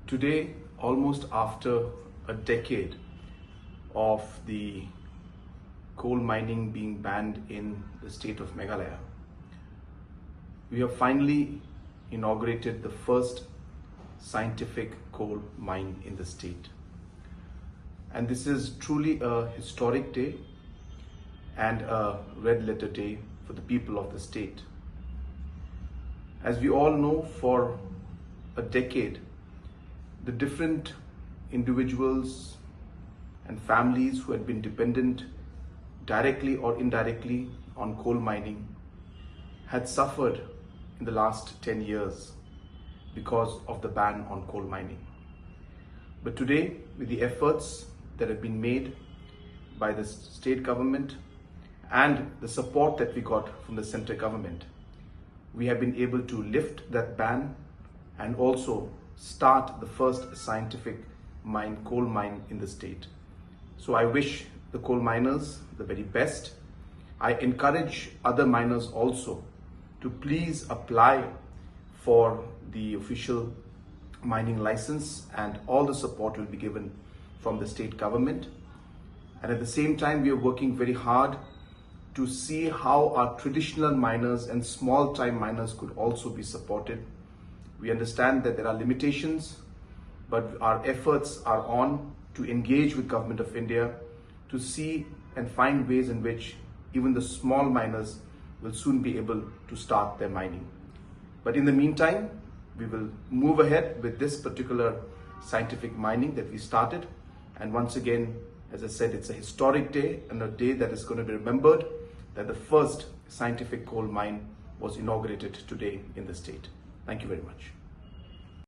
Today, almost after a decade of the coal mining being banned in the state of Meghalaya, we have finally inaugurated the first scientific coal mine in the state. And this is truly a historic day and a red letter day for the people of the state. As we all know, for a decade, the different individuals and families who had been dependent directly or indirectly on coal mining had suffered in the last 10 years because of the ban on coal mining. But today, with the efforts that have been made by the state government and the support that we got from the central government, we have been able to lift that ban and also start the first scientific coal mine in the state. So I wish the coal miners the very best. I encourage other miners also to please apply for the official mining license, and all the support will be given from the state government. And at the same time, we are working very hard to see how our traditional miners and small time miners could also be supported. We understand that there are limitations, but our efforts are on to engage with Government of India to see and find ways in which even the small miners will soon be able to start their mining. But in the meantime, we will move ahead with this particular scientific mining that we started. And once again, as I said, it's a historic day and a day that is going to be remembered, that the first scientific coal mine was inaugurated today in the state. Thank you very much.